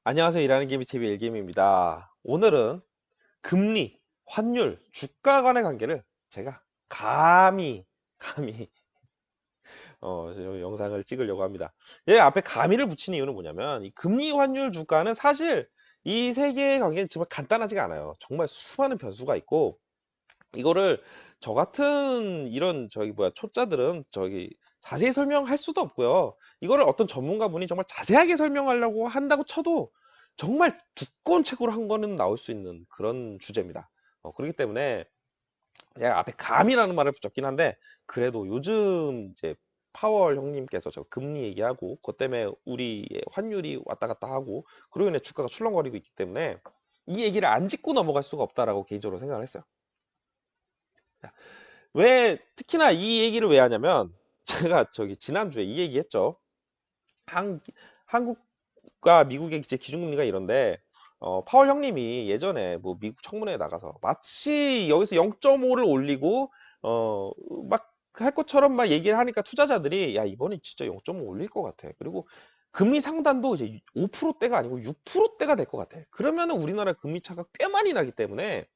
안녕하세요. 일하는 개미TV 일개미입니다. 오늘은 금리, 환율, 주가 간의 관계를 제가 감히 저 영상을 찍으려고 합니다. 예, 앞에 감히를 붙인 이유는 뭐냐면 이 금리, 환율, 주가는 사실 이 세 개의 관계는 정말 간단하지가 않아요. 정말 수많은 변수가 있고 이거를 저 같은 이런 초짜들은 자세히 설명할 수도 없고요. 이거를 어떤 전문가분이 정말 자세하게 설명하려고 한다고 쳐도 정말 두꺼운 책으로 한 거는 나올 수 있는 그런 주제입니다. 그렇기 때문에 제가 앞에 감이라는 말을 붙였긴 한데 그래도 요즘 이제 파월 형님께서 저 금리 얘기하고 그것 때문에 우리의 환율이 왔다 갔다 하고 그러고 인해 주가가 출렁거리고 있기 때문에 이 얘기를 안 짚고 넘어갈 수가 없다라고 개인적으로 생각을 했어요. 왜 특히나 이 얘기를 왜 하냐면 제가 지난주에 이 얘기했죠. 한국과 미국의 이제 기준금리가 이런데 파월 형님이 예전에 뭐 미국 청문회에 나가서 마치 여기서 0.5를 올리고 막 할 것처럼 막 얘기를 하니까 투자자들이 야 이번엔 진짜 0.5 올릴 것 같아. 그리고 금리 상단도 이제 5%대가 아니고 6%대가 될 것 같아. 그러면은 우리나라 금리 차가 꽤 많이 나기 때문에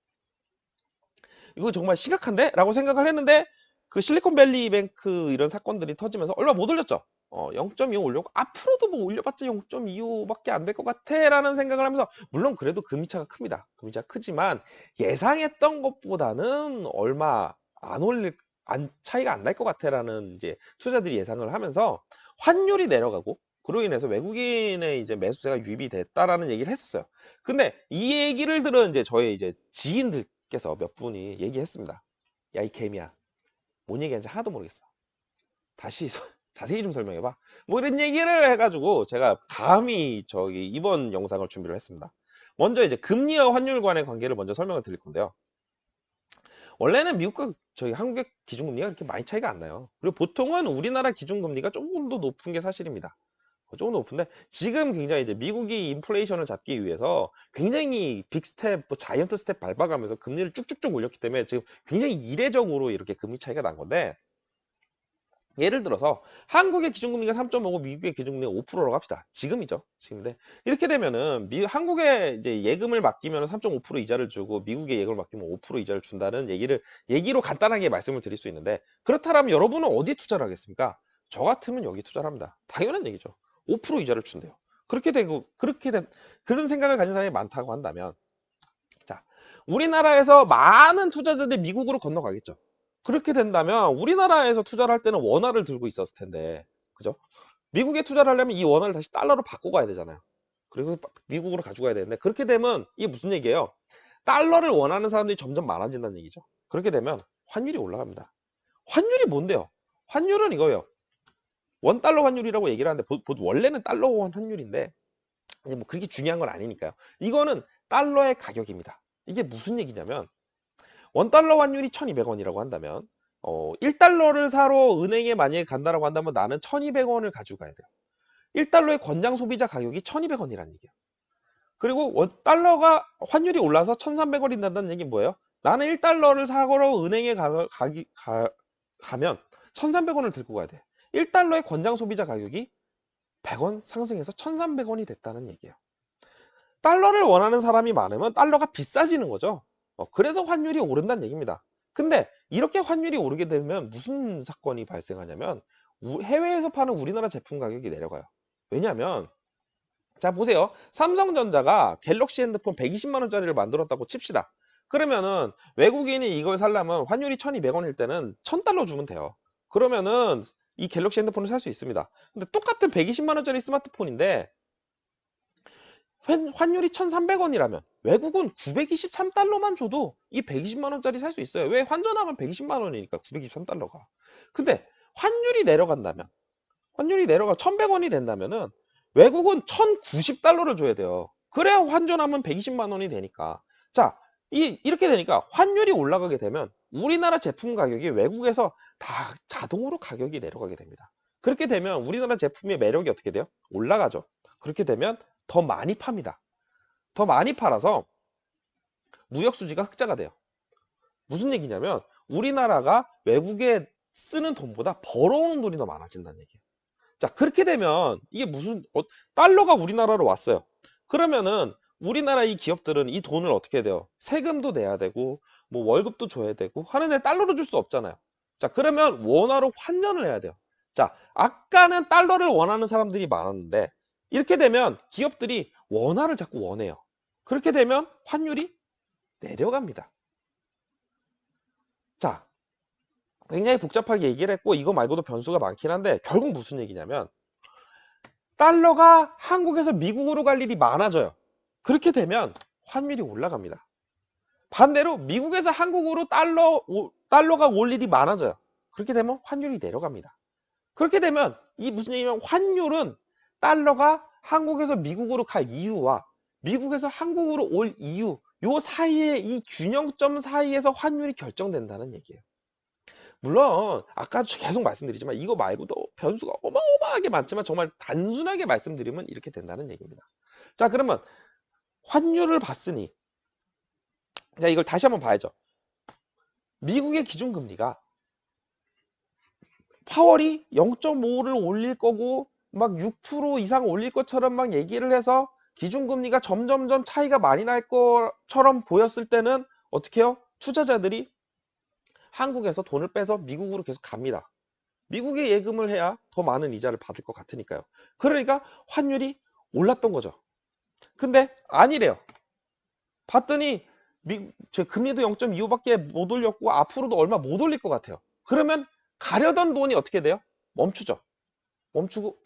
이거 정말 심각한데? 라고 생각을 했는데 그 실리콘밸리 뱅크 이런 사건들이 터지면서 얼마 못 올렸죠. 0.25 올렸고 앞으로도 뭐 올려봤자 0.25밖에 안 될 것 같아 라는 생각을 하면서 물론 그래도 금리차가 큽니다. 금리차가 크지만 예상했던 것보다는 얼마 안 올릴 차이가 안 날 것 같아 라는 이제 투자들이 예상을 하면서 환율이 내려가고 그로 인해서 외국인의 이제 매수세가 유입이 됐다라는 얘기를 했었어요. 근데 이 얘기를 들은 이제 저의 이제 지인들 께서 몇 분이 얘기했습니다. 야, 이 개미야. 뭔 얘기하는지 하나도 모르겠어. 다시 자세히 좀 설명해봐. 뭐 이런 얘기를 해가지고 제가 감히 이번 영상을 준비를 했습니다. 먼저 이제 금리와 환율 간의 관계를 먼저 설명을 드릴 건데요. 원래는 미국과 저희 한국의 기준금리가 그렇게 많이 차이가 안 나요. 그리고 보통은 우리나라 기준금리가 조금 더 높은 게 사실입니다. 조금 높은데 지금 굉장히 이제 미국이 인플레이션을 잡기 위해서 굉장히 빅 스텝, 뭐 자이언트 스텝 밟아가면서 금리를 쭉쭉쭉 올렸기 때문에 지금 굉장히 이례적으로 이렇게 금리 차이가 난 건데 예를 들어서 한국의 기준금리가 3.5고 미국의 기준금리가 5%라고 합시다. 지금이죠. 지금인데 이렇게 되면은 한국에 이제 예금을 맡기면 3.5% 이자를 주고 미국의 예금을 맡기면 5% 이자를 준다는 얘기로 간단하게 말씀을 드릴 수 있는데 그렇다면 여러분은 어디 투자를 하겠습니까? 저 같으면 여기 투자를 합니다. 당연한 얘기죠. 5% 이자를 준대요. 그런 생각을 가진 사람이 많다고 한다면 자, 우리나라에서 많은 투자자들이 미국으로 건너가겠죠. 그렇게 된다면 우리나라에서 투자를 할 때는 원화를 들고 있었을 텐데, 그죠? 미국에 투자를 하려면 이 원화를 다시 달러로 바꿔가야 되잖아요. 그리고 미국으로 가져가야 되는데 그렇게 되면 이게 무슨 얘기예요? 달러를 원하는 사람들이 점점 많아진다는 얘기죠. 그렇게 되면 환율이 올라갑니다. 환율이 뭔데요? 환율은 이거예요. 원달러 환율이라고 얘기를 하는데 원래는 달러 원 환율인데 이제 뭐 그렇게 중요한 건 아니니까요. 이거는 달러의 가격입니다. 이게 무슨 얘기냐면 원달러 환율이 1200원이라고 한다면 1달러를 사러 은행에 만약에 간다라고 한다면 나는 1200원을 가지고 가야 돼요. 1달러의 권장 소비자 가격이 1200원이라는 얘기예요. 그리고 달러가 환율이 올라서 1300원이 된다는 얘기는 뭐예요? 나는 1달러를 사러 은행에 가면 1300원을 들고 가야 돼. 1달러의 권장 소비자 가격이 100원 상승해서 1300원이 됐다는 얘기예요. 달러를 원하는 사람이 많으면 달러가 비싸지는 거죠. 그래서 환율이 오른다는 얘기입니다. 근데 이렇게 환율이 오르게 되면 무슨 사건이 발생하냐면 해외에서 파는 우리나라 제품 가격이 내려가요. 왜냐하면 자 보세요. 삼성전자가 갤럭시 핸드폰 120만 원짜리를 만들었다고 칩시다. 그러면은 외국인이 이걸 살려면 환율이 1200원일 때는 1000달러 주면 돼요. 그러면은 이 갤럭시 핸드폰을 살 수 있습니다. 근데 똑같은 120만 원짜리 스마트폰인데 환율이 1300원이라면 외국은 923달러만 줘도 이 120만 원짜리 살 수 있어요. 왜? 환전하면 120만 원이니까 923달러가. 근데 환율이 내려간다면 환율이 내려가 1100원이 된다면은 외국은 1090달러를 줘야 돼요. 그래야 환전하면 120만 원이 되니까. 자, 이렇게 되니까 환율이 올라가게 되면 우리나라 제품 가격이 외국에서 다 자동으로 가격이 내려가게 됩니다. 그렇게 되면 우리나라 제품의 매력이 어떻게 돼요? 올라가죠. 그렇게 되면 더 많이 팝니다. 더 많이 팔아서 무역 수지가 흑자가 돼요. 무슨 얘기냐면 우리나라가 외국에 쓰는 돈보다 벌어오는 돈이 더 많아진다는 얘기예요. 자, 그렇게 되면 이게 달러가 우리나라로 왔어요. 그러면은 우리나라 이 기업들은 이 돈을 어떻게 해야 돼요? 세금도 내야 되고 뭐 월급도 줘야 되고 하는데 달러로 줄 수 없잖아요. 자, 그러면 원화로 환전을 해야 돼요. 자, 아까는 달러를 원하는 사람들이 많았는데 이렇게 되면 기업들이 원화를 자꾸 원해요. 그렇게 되면 환율이 내려갑니다. 자, 굉장히 복잡하게 얘기를 했고 이거 말고도 변수가 많긴 한데 결국 무슨 얘기냐면 달러가 한국에서 미국으로 갈 일이 많아져요. 그렇게 되면 환율이 올라갑니다. 반대로 미국에서 한국으로 달러가 올 일이 많아져요. 그렇게 되면 환율이 내려갑니다. 그렇게 되면 이 무슨 얘기냐면 환율은 달러가 한국에서 미국으로 갈 이유와 미국에서 한국으로 올 이유 요 사이에 이 균형점 사이에서 환율이 결정된다는 얘기예요. 물론 아까 계속 말씀드리지만 이거 말고도 변수가 어마어마하게 많지만 정말 단순하게 말씀드리면 이렇게 된다는 얘기입니다. 자, 그러면 환율을 봤으니 자, 이걸 다시 한번 봐야죠. 미국의 기준금리가 파월이 0.5를 올릴 거고 막 6% 이상 올릴 것처럼 막 얘기를 해서 기준금리가 점점점 차이가 많이 날 것처럼 보였을 때는 어떻게 해요? 투자자들이 한국에서 돈을 빼서 미국으로 계속 갑니다. 미국에 예금을 해야 더 많은 이자를 받을 것 같으니까요. 그러니까 환율이 올랐던 거죠. 근데 아니래요. 봤더니 저 금리도 0.25밖에 못 올렸고 앞으로도 얼마 못 올릴 것 같아요. 그러면 가려던 돈이 어떻게 돼요? 멈추죠. 멈추고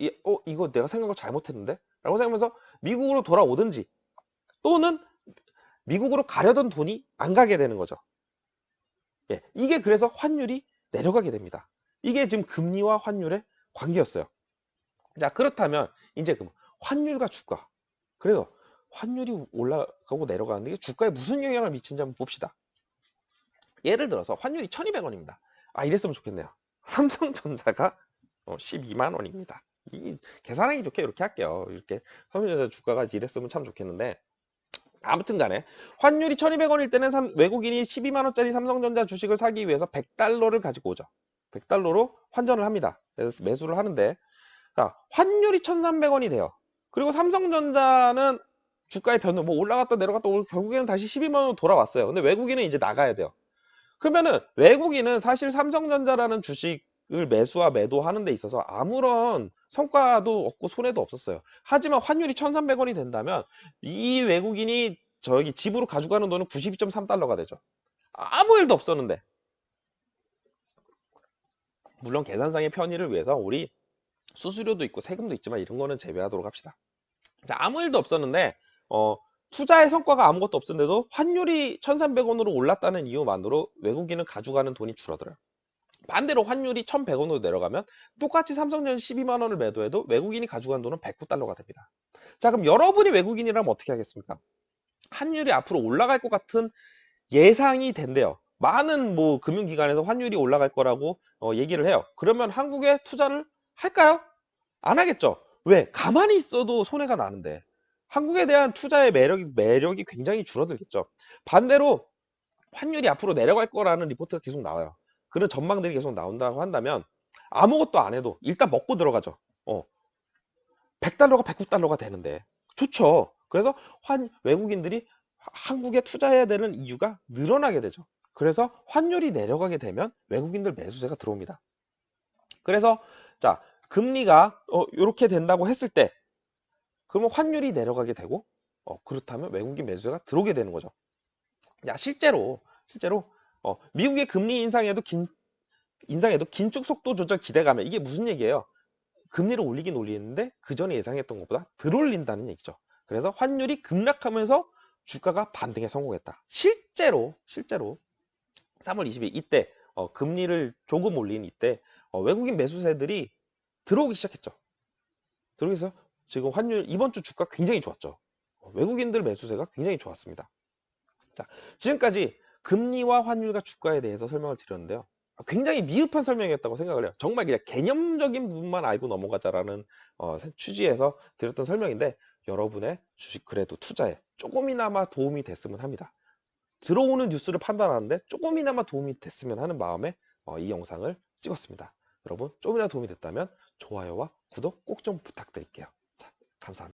이거 내가 생각을 잘못했는데? 라고 생각하면서 미국으로 돌아오든지 또는 미국으로 가려던 돈이 안 가게 되는 거죠. 예, 이게 그래서 환율이 내려가게 됩니다. 이게 지금 금리와 환율의 관계였어요. 자, 그렇다면 이제 그 환율과 주가. 그래서 환율이 올라가고 내려가는데 이게 주가에 무슨 영향을 미치는지 한번 봅시다. 예를 들어서 환율이 1200원입니다. 아, 이랬으면 좋겠네요. 삼성전자가 12만 원입니다. 계산하기 좋게 이렇게 할게요. 이렇게 삼성전자 주가가 이랬으면 참 좋겠는데 아무튼 간에 환율이 1200원일 때는 외국인이 12만 원짜리 삼성전자 주식을 사기 위해서 100달러를 가지고 오죠. 100달러로 환전을 합니다. 그래서 매수를 하는데 자, 환율이 1300원이 돼요. 그리고 삼성전자는 주가의 변동 뭐 올라갔다 내려갔다 결국에는 다시 12만 원으로 돌아왔어요. 근데 외국인은 이제 나가야 돼요. 그러면은 외국인은 사실 삼성전자라는 주식을 매수와 매도하는 데 있어서 아무런 성과도 없고 손해도 없었어요. 하지만 환율이 1300원이 된다면 이 외국인이 저기 집으로 가져가는 돈은 92.3달러가 되죠. 아무 일도 없었는데. 물론 계산상의 편의를 위해서 우리 수수료도 있고 세금도 있지만 이런 거는 제외하도록 합시다. 자, 아무 일도 없었는데 투자의 성과가 아무것도 없었는데도 환율이 1300원으로 올랐다는 이유만으로 외국인은 가져가는 돈이 줄어들어요. 반대로 환율이 1100원으로 내려가면 똑같이 삼성전자 12만 원을 매도해도 외국인이 가져간 돈은 109달러가 됩니다. 자, 그럼 여러분이 외국인이라면 어떻게 하겠습니까? 환율이 앞으로 올라갈 것 같은 예상이 된대요. 많은 뭐 금융기관에서 환율이 올라갈 거라고 얘기를 해요. 그러면 한국에 투자를 할까요? 안 하겠죠. 왜? 가만히 있어도 손해가 나는데 한국에 대한 투자의 매력이 굉장히 줄어들겠죠. 반대로 환율이 앞으로 내려갈 거라는 리포트가 계속 나와요. 그런 전망들이 계속 나온다고 한다면 아무것도 안 해도 일단 먹고 들어가죠. 100달러가 109달러가 되는데 좋죠. 그래서 외국인들이 한국에 투자해야 되는 이유가 늘어나게 되죠. 그래서 환율이 내려가게 되면 외국인들 매수세가 들어옵니다. 그래서 자, 금리가 이렇게 된다고 했을 때 그러면 환율이 내려가게 되고 그렇다면 외국인 매수세가 들어오게 되는 거죠. 야, 실제로 미국의 금리 인상에도 긴축 속도 조절 기대감에 이게 무슨 얘기예요? 금리를 올리긴 올리는데 그 전에 예상했던 것보다 덜 올린다는 얘기죠. 그래서 환율이 급락하면서 주가가 반등에 성공했다. 실제로 3월 20일 이때 금리를 조금 올린 이때 외국인 매수세들이 들어오기 시작했죠. 들어오기 시작해서 지금 환율 이번 주 주가 굉장히 좋았죠. 외국인들 매수세가 굉장히 좋았습니다. 자, 지금까지 금리와 환율과 주가에 대해서 설명을 드렸는데요. 굉장히 미흡한 설명이었다고 생각을 해요. 정말 그냥 개념적인 부분만 알고 넘어가자라는 취지에서 드렸던 설명인데 여러분의 주식 그래도 투자에 조금이나마 도움이 됐으면 합니다. 들어오는 뉴스를 판단하는데 조금이나마 도움이 됐으면 하는 마음에 이 영상을 찍었습니다. 여러분 조금이나 도움이 됐다면 좋아요와 구독 꼭 좀 부탁드릴게요. 자, 감사합니다.